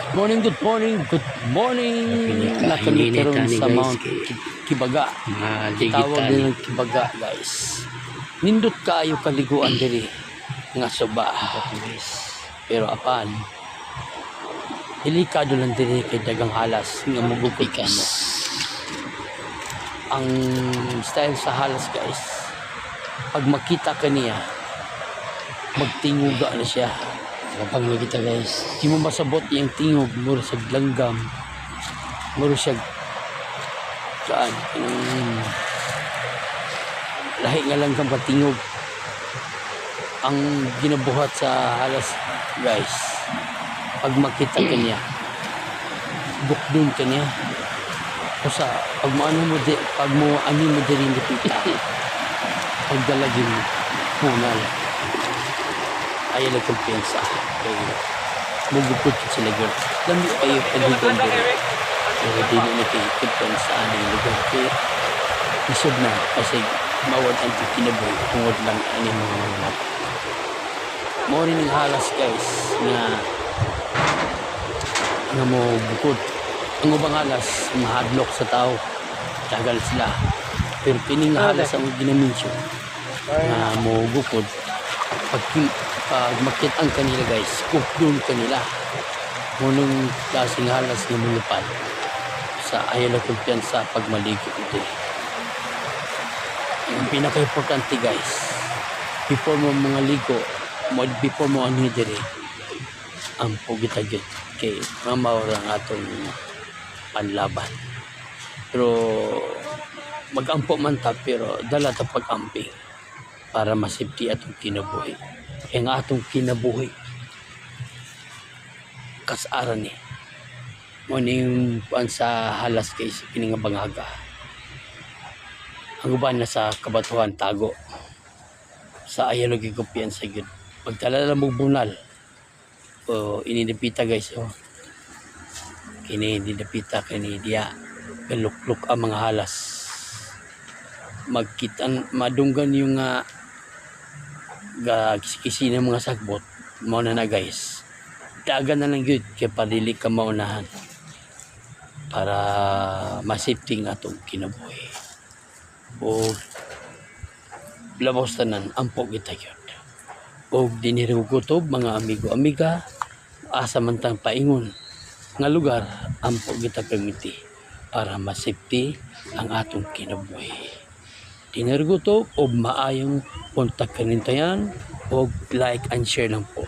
Morning, good morning, good morning. Nakanikaroon sa Mount Kibaga. Tawag din ng Kibaga, guys. Nindot kaayo kaliguan diri nga suba. Pero apan, delikado lang diri kay dagang halas nga mugugod ka mo. Ang style sa halas, guys, pag makita ka niya, magtinguga na siya. Kapag nakita guys, di mo masabot yung tingog, mura sa langgam, mura siya saan, lahi nga langgam katingog ang ginabuhat sa halas, guys. Pag makita ka niya, bukdun ka niya, kasi pag mo ani mo din dipita, pag dalagin mo punal, ayaw na kumpiyansa. Mugupot ka sila, girl. Lami kayo pag-higong dito. Pero di na nakikipon sa aning lugar. Kaya isod na kasi mawad ang kinaboy tungod lang aning mga mga. Mori ng halas, guys, na mo bukod. Ang ubang halas, mahadlok sa tao. Tagal sila. Pero kining halas ang ginaminsyo na mo bukod. Pag makitang kanila, guys, kukdun kanila. Munong klaseng halas na mulupad sa ayaw na kumpiyansa pag maligo ito. Ang pinaka-importante, guys, before mo mga ligo, before mo ano diri, ang pugitagit kay mamawara ang atong panlaban. Pero mag-ampo man ta, pero dala ta pag-amping para masipti atong kinabuhi. Ang atong kinabuhi kasaran ni muna yung sa halas kay kining nga bangaga. Ang uban na sa kabatuhan tago sa ayaw lagi kumpiyansa gyud. Pagtalala mo bunal o inidipita, guys, kini didipita kini dia pelukluk ang mga halas, magkitan madunggan yung kisi-kisi ng mga sagbot mo na, guys. Dagan na lang yun kaya padili ka maunahan para masipting atong kinabuhi o labos tanan ampo kita yun o dinirugutob mga amigo-amiga asa man tang paingon nga lugar ampo kita permiti para masipti ang atong kinabuhi. Dinargo to o maayong kontak kanintayan o like and share lang po.